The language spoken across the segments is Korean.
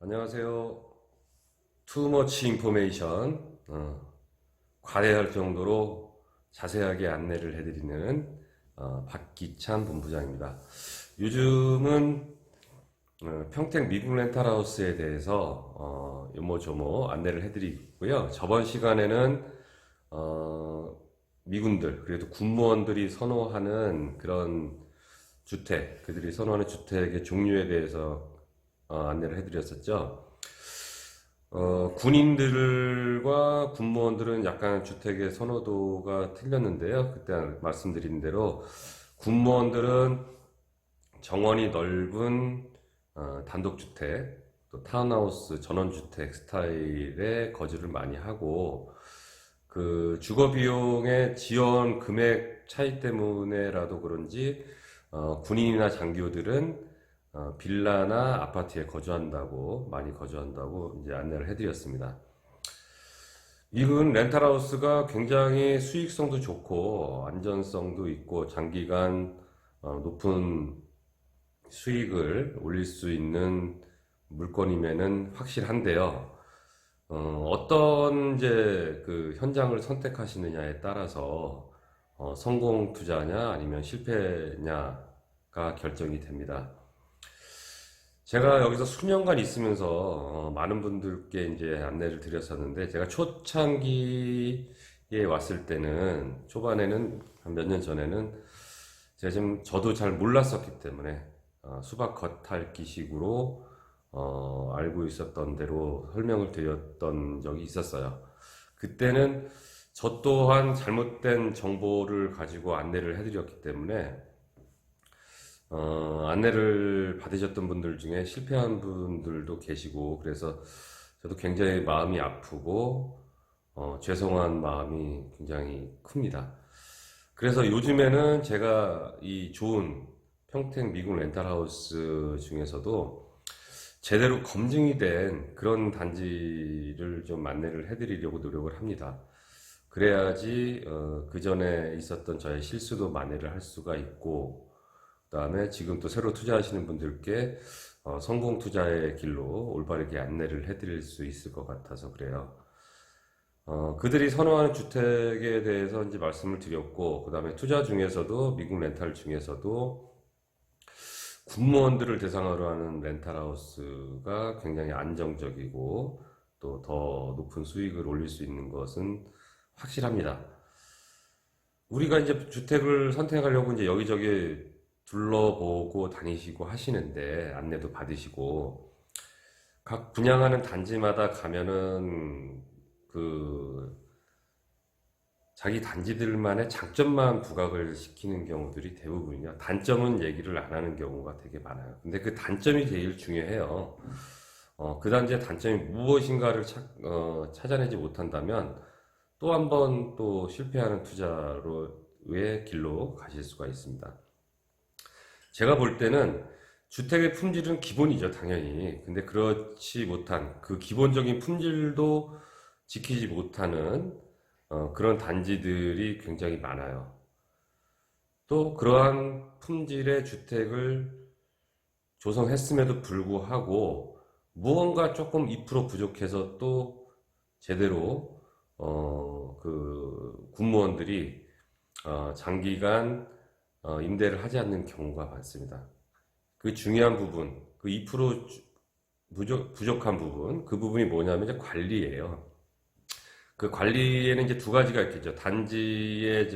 안녕하세요. 투머치 인포메이션 과대할 정도로 자세하게 안내를 해드리는 박기찬 본부장입니다. 요즘은 평택 미국 렌탈하우스에 대해서 요모조모 안내를 해드리고요. 저번 시간에는 미군들 그래도 군무원들이 선호하는 그런 주택, 그들이 선호하는 주택의 종류에 대해서 안내를 해드렸었죠. 군인들과 군무원들은 약간 주택의 선호도가 틀렸는데요. 그때 말씀드린 대로 군무원들은 정원이 넓은 단독주택, 또 타운하우스, 전원주택 스타일의 거주를 많이 하고 그 주거비용의 지원 금액 차이 때문에라도 그런지 군인이나 장교들은 빌라나 아파트에 거주한다고 많이 거주한다고 이제 안내를 해드렸습니다. 미국은 렌탈하우스가 굉장히 수익성도 좋고 안전성도 있고 장기간 높은 수익을 올릴 수 있는 물건임에는 확실한데요. 어떤 이제 그 현장을 선택하시느냐에 따라서 성공 투자냐 아니면 실패냐가 결정이 됩니다. 제가 여기서 수년간 있으면서 많은 분들께 이제 안내를 드렸었는데 제가 초창기에 왔을 때는 초반에는 한 몇 년 전에는 제가 좀 저도 잘 몰랐었기 때문에 수박 겉핥기식으로 알고 있었던 대로 설명을 드렸던 적이 있었어요. 그때는 저 또한 잘못된 정보를 가지고 안내를 해드렸기 때문에 안내를 받으셨던 분들 중에 실패한 분들도 계시고 그래서 저도 굉장히 마음이 아프고 죄송한 마음이 굉장히 큽니다. 그래서 요즘에는 제가 이 좋은 평택 미국 렌탈하우스 중에서도 제대로 검증이 된 그런 단지를 좀 안내를 해드리려고 노력을 합니다. 그래야지 그 전에 있었던 저의 실수도 만회를 할 수가 있고 그 다음에 지금 또 새로 투자하시는 분들께 성공 투자의 길로 올바르게 안내를 해드릴 수 있을 것 같아서 그래요. 그들이 선호하는 주택에 대해서 이제 말씀을 드렸고, 그 다음에 투자 중에서도, 미국 렌탈 중에서도 군무원들을 대상으로 하는 렌탈하우스가 굉장히 안정적이고, 또 더 높은 수익을 올릴 수 있는 것은 확실합니다. 우리가 이제 주택을 선택하려고 이제 여기저기 둘러보고 다니시고 하시는데, 안내도 받으시고, 각 분양하는 단지마다 가면은 그 자기 단지들만의 장점만 부각을 시키는 경우들이 대부분이요. 단점은 얘기를 안 하는 경우가 되게 많아요. 근데 그 단점이 제일 중요해요. 그 단지의 단점이 무엇인가를 찾아내지 못한다면 또 한 번 또 실패하는 투자로의 길로 가실 수가 있습니다. 제가 볼 때는 주택의 품질은 기본이죠, 당연히. 근데 그렇지 못한 그 기본적인 품질도 지키지 못하는 그런 단지들이 굉장히 많아요. 또 그러한 품질의 주택을 조성했음에도 불구하고 무언가 조금 2% 부족해서 또 제대로 그 군무원들이 장기간 임대를 하지 않는 경우가 많습니다. 그 중요한 부분, 그 2% 부족한 부분, 그 부분이 뭐냐면 이제 관리예요. 그 관리에는 이제 두 가지가 있겠죠. 단지의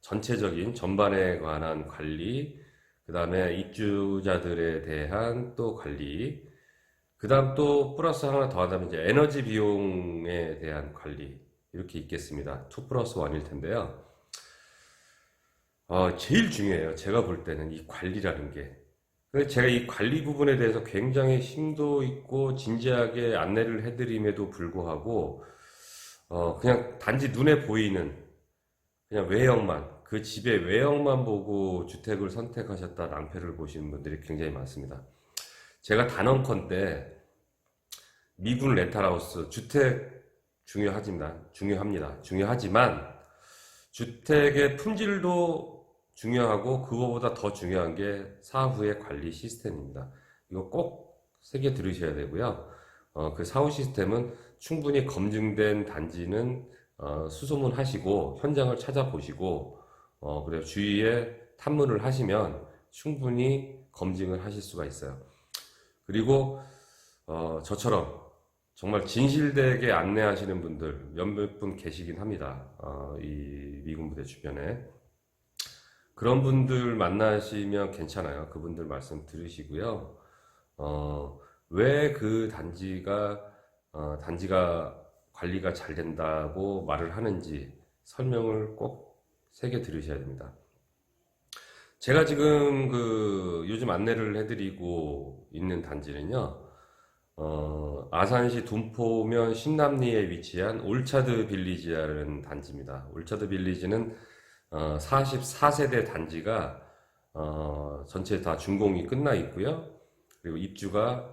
전체적인 전반에 관한 관리, 그 다음에 입주자들에 대한 또 관리, 그 다음 또 플러스 하나 더 하자면 이제 에너지 비용에 대한 관리, 이렇게 있겠습니다. 2 플러스 1일 텐데요. 제일 중요해요. 제가 볼 때는 이 관리라는 게. 근데 제가 이 관리 부분에 대해서 굉장히 심도 있고 진지하게 안내를 해드림에도 불구하고 그냥 단지 눈에 보이는 그냥 외형만, 그 집의 외형만 보고 주택을 선택하셨다 낭패를 보시는 분들이 굉장히 많습니다. 제가 단언컨대 미국 렌탈하우스 주택 중요합니다. 중요하지만 주택의 품질도 중요하고 그거보다 더 중요한 게 사후의 관리 시스템입니다. 이거 꼭 새겨 들으셔야 되고요. 그 사후 시스템은 충분히 검증된 단지는 수소문 하시고 현장을 찾아보시고 그리고 주위에 탐문을 하시면 충분히 검증을 하실 수가 있어요. 그리고 저처럼 정말 진실되게 안내하시는 분들 몇몇 분 계시긴 합니다. 이 미군 부대 주변에. 그런 분들 만나시면 괜찮아요. 그분들 말씀 들으시고요. 왜 그 단지가 관리가 잘 된다고 말을 하는지 설명을 꼭 새겨 들으셔야 됩니다. 제가 지금 요즘 안내를 해드리고 있는 단지는요, 아산시 둔포면 신남리에 위치한 올차드 빌리지라는 단지입니다. 올차드 빌리지는 44세대 단지가 전체 다 준공이 끝나 있고요. 그리고 입주가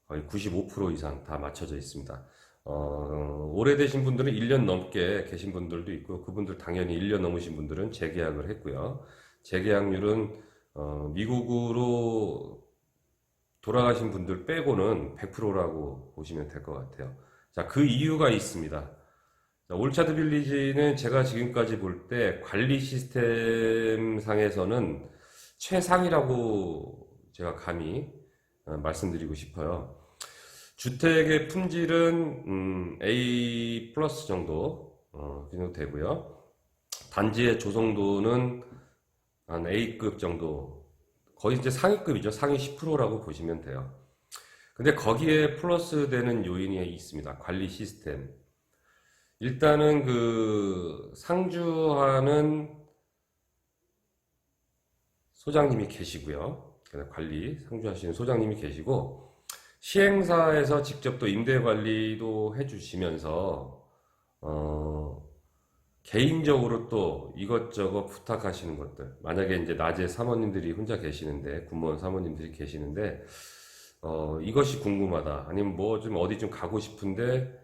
거의 95% 이상 다 맞춰져 있습니다. 오래되신 분들은 1년 넘게 계신 분들도 있고, 그분들 당연히 1년 넘으신 분들은 재계약을 했고요. 재계약률은 미국으로 돌아가신 분들 빼고는 100%라고 보시면 될 것 같아요. 자, 그 이유가 있습니다. 자, 올차드 빌리지는 제가 지금까지 볼 때 관리 시스템 상에서는 최상이라고 제가 감히 말씀드리고 싶어요. 주택의 품질은 A 플러스 정도 되고요. 단지의 조성도는 한 A급 정도, 거의 이제 상위급이죠. 상위 10%라고 보시면 돼요. 근데 거기에 플러스 되는 요인이 있습니다. 관리 시스템. 일단은 상주하는 소장님이 계시고요. 상주하시는 소장님이 계시고, 시행사에서 직접 또 임대 관리도 해주시면서, 개인적으로 또 이것저것 부탁하시는 것들. 만약에 이제 낮에 사모님들이 혼자 계시는데, 군무원 사모님들이 계시는데, 이것이 궁금하다. 아니면 뭐 좀 어디 좀 가고 싶은데,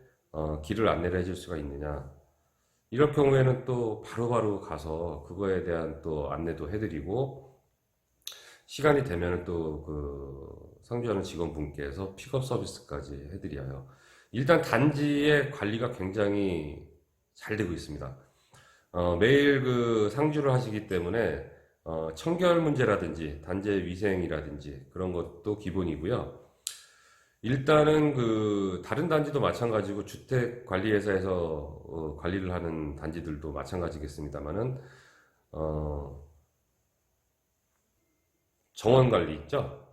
길을 안내를 해줄 수가 있느냐. 이럴 경우에는 또 바로바로 가서 그거에 대한 또 안내도 해드리고, 시간이 되면 또 상주하는 직원분께서 픽업 서비스까지 해드려요. 일단 단지의 관리가 굉장히 잘 되고 있습니다. 매일 상주를 하시기 때문에 청결 문제라든지 단지의 위생이라든지 그런 것도 기본이고요. 일단은 다른 단지도 마찬가지고 주택 관리회사에서 관리를 하는 단지들도 마찬가지겠습니다만은 정원 관리 있죠?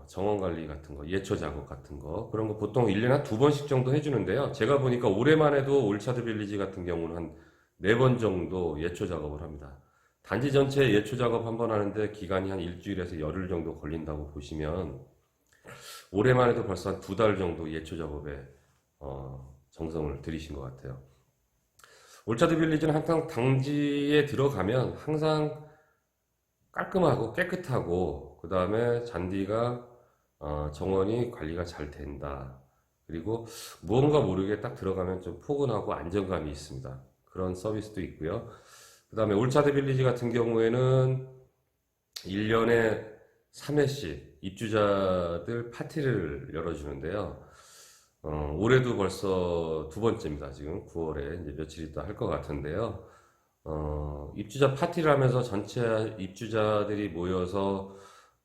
정원 관리 같은 거, 예초 작업 같은 거, 그런 거 보통 1년에 한 2번씩 정도 해주는데요. 제가 보니까 올해만 해도 올차드 빌리지 같은 경우는 한 4번 정도 예초 작업을 합니다. 단지 전체 예초 작업 한 번 하는데 기간이 한 일주일에서 열흘 정도 걸린다고 보시면 올해만 해도 벌써 한 2달 정도 예초 작업에 정성을 들이신 것 같아요. 올차드 빌리지는 항상 단지에 들어가면 항상 깔끔하고 깨끗하고 그 다음에 잔디가 정원이 관리가 잘 된다. 그리고 무언가 모르게 딱 들어가면 좀 포근하고 안정감이 있습니다. 그런 서비스도 있고요. 그 다음에 올차드 빌리지 같은 경우에는 1년에 3회씩 입주자들 파티를 열어주는데요. 올해도 벌써 2번째입니다. 지금 9월에 이제 며칠 있다 할 것 같은데요. 입주자 파티를 하면서 전체 입주자들이 모여서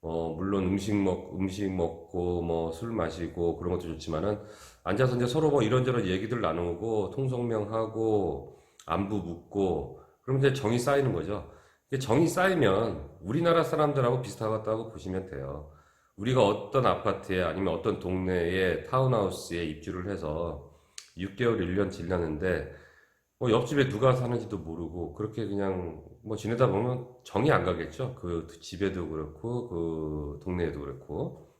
물론 음식 먹고 뭐 술 마시고 그런 것도 좋지만은 앉아서 이제 서로 뭐 이런저런 얘기들 나누고 통성명하고 안부 묻고 그러면 이제 정이 쌓이는 거죠. 이게 정이 쌓이면 우리나라 사람들하고 비슷하다고 보시면 돼요. 우리가 어떤 아파트에 아니면 어떤 동네에 타운하우스에 입주를 해서 6개월, 1년 지났는데 뭐 옆집에 누가 사는지도 모르고 그렇게 그냥 뭐 지내다 보면 정이 안 가겠죠. 그 집에도 그렇고 그 동네에도 그렇고.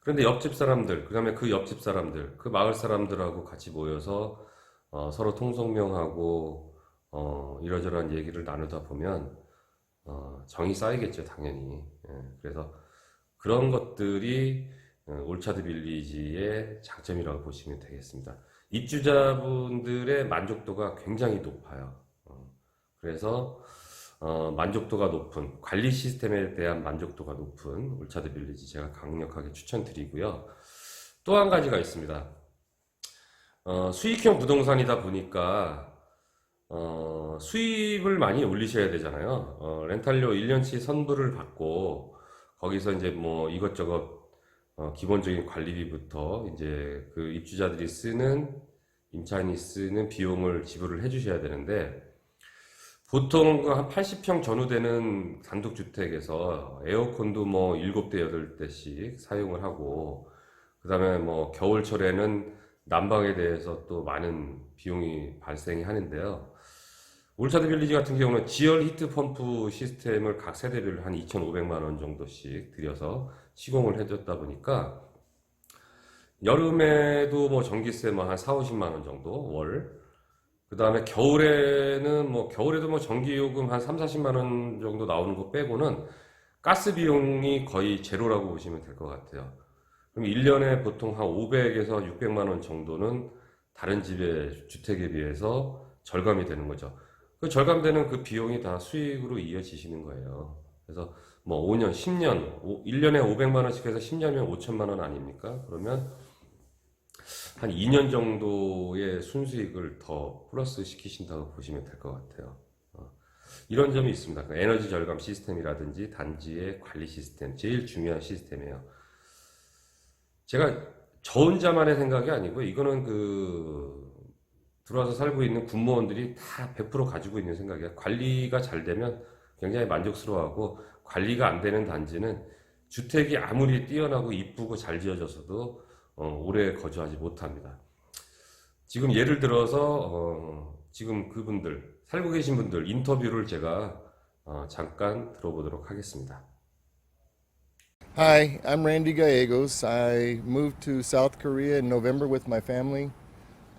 그런데 옆집 사람들, 그다음에 그 옆집 사람들, 그 마을 사람들하고 같이 모여서 서로 통성명하고 이러저러한 얘기를 나누다 보면 정이 쌓이겠죠, 당연히. 예, 그래서 그런 것들이 올차드 빌리지의 장점이라고 보시면 되겠습니다. 입주자분들의 만족도가 굉장히 높아요. 그래서 만족도가 높은 관리 시스템에 대한 만족도가 높은 올차드 빌리지 제가 강력하게 추천드리고요. 또 한 가지가 있습니다. 수익형 부동산이다 보니까 수입을 많이 올리셔야 되잖아요. 렌탈료 1년치 선불을 받고 거기서 이제 뭐 이것저것 기본적인 관리비부터 이제 그 입주자들이 쓰는 임차인이 쓰는 비용을 지불을 해주셔야 되는데 보통 그 한 80평 전후 되는 단독주택에서 에어컨도 뭐 7대, 8대씩 사용을 하고 그 다음에 뭐 겨울철에는 난방에 대해서 또 많은 비용이 발생이 하는데요. 올차드 빌리지 같은 경우는 지열 히트 펌프 시스템을 각 세대별로 한 2,500만 원 정도씩 들여서 시공을 해줬다 보니까 여름에도 뭐 전기세 뭐 한 4, 50만 원 정도 월. 그 다음에 겨울에는 뭐 겨울에도 뭐 전기요금 한 3, 40만 원 정도 나오는 거 빼고는 가스 비용이 거의 제로라고 보시면 될 것 같아요. 그럼 1년에 보통 한 500에서 600만 원 정도는 다른 집의 주택에 비해서 절감이 되는 거죠. 그 절감되는 그 비용이 다 수익으로 이어지시는 거예요. 그래서 뭐 5년, 10년, 1년에 500만 원씩 해서 10년이면 5천만 원 아닙니까? 그러면 한 2년 정도의 순수익을 더 플러스 시키신다고 보시면 될 것 같아요. 이런 점이 있습니다. 에너지 절감 시스템이라든지 단지의 관리 시스템, 제일 중요한 시스템이에요. 제가 저 혼자만의 생각이 아니고 이거는 그 들어와서 살고 있는 군무원들이 다 100% 가지고 있는 생각이에요. 관리가 잘 되면 굉장히 만족스러워하고 관리가 안 되는 단지는 주택이 아무리 뛰어나고 이쁘고 잘 지어져서도 오래 거주하지 못합니다. 지금 예를 들어서 지금 그분들 살고 계신 분들 인터뷰를 제가 잠깐 들어보도록 하겠습니다. Hi, I'm Randy Gallegos. I moved to South Korea in November with my family.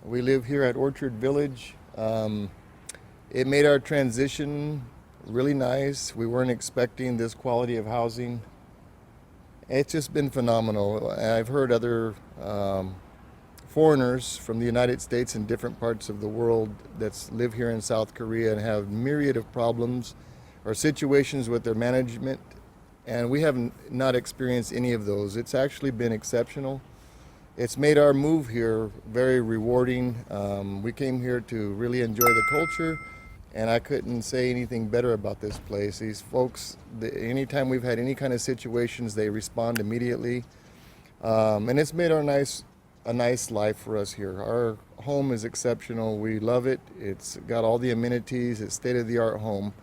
We live here at Orchard Village. It made our transition really nice. We weren't expecting this quality of housing. It's just been phenomenal. I've heard other foreigners from the United States and different parts of the world that live here in South Korea and have myriad of problems or situations with their management, and we have not experienced any of those. It's actually been exceptional. It's made our move here very rewarding. We came here to really enjoy the culture, and I couldn't say anything better about this place. These folks, anytime we've had any kind of situations, they respond immediately, and it's made a nice life for us here. Our home is exceptional. We love it. It's got all the amenities. It's state-of-the-art home,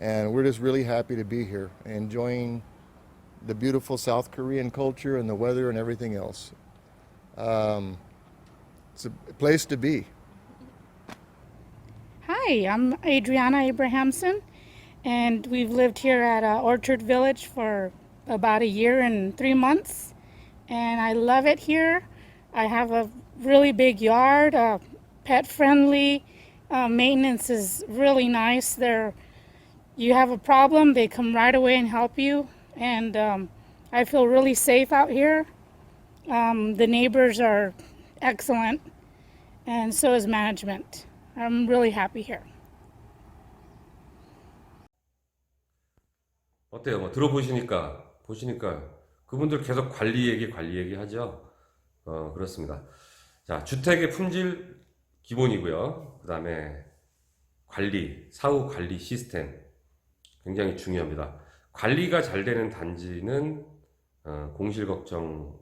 and we're just really happy to be here, enjoying the beautiful South Korean culture and the weather and everything else. It's a place to be. Hi, I'm Adriana Abrahamson, and we've lived here at Orchard Village for about a year and 3 months, and I love it here. I have a really big yard, pet friendly. Maintenance is really nice. You have a problem, they come right away and help you, and I feel really safe out here. The neighbors are excellent, and so is management. I'm really happy here. 어때요? 뭐 보시니까 그분들 계속 관리 얘기 하죠. 그렇습니다. 자, 주택의 품질 기본이고요. 그 다음에 사후 관리 시스템 굉장히 중요합니다. 관리가 잘 되는 단지는 공실 걱정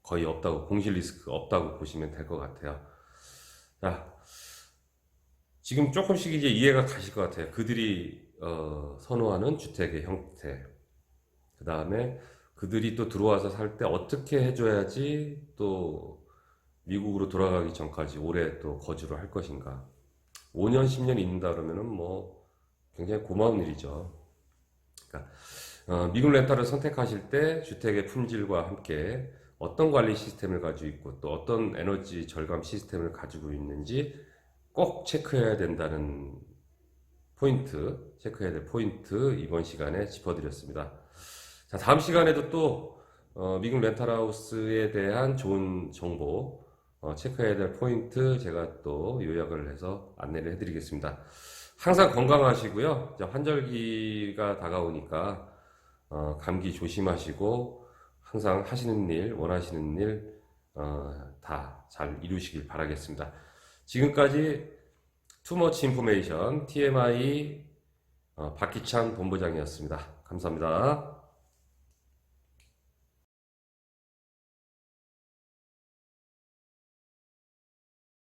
거의 없다고, 공실 리스크 없다고 보시면 될 것 같아요. 자, 지금 조금씩 이제 이해가 가실 것 같아요. 그들이 선호하는 주택의 형태, 그 다음에 그들이 또 들어와서 살 때 어떻게 해줘야지 또 미국으로 돌아가기 전까지 오래 또 거주를 할 것인가. 5년, 10년 있는다 그러면은 뭐 굉장히 고마운 일이죠. 그러니까 미국 렌탈을 선택하실 때 주택의 품질과 함께 어떤 관리 시스템을 가지고 있고 또 어떤 에너지 절감 시스템을 가지고 있는지 꼭 체크해야 된다는 체크해야 될 포인트 이번 시간에 짚어드렸습니다. 자, 다음 시간에도 또 미국 렌탈하우스에 대한 좋은 정보, 체크해야 될 포인트 제가 또 요약을 해서 안내를 해드리겠습니다. 항상 건강하시고요. 이제 환절기가 다가오니까 감기 조심하시고 항상 하시는 일, 원하시는 일 다 잘 이루시길 바라겠습니다. 지금까지 투머치 인포메이션 TMI 박기찬 본부장이었습니다. 감사합니다.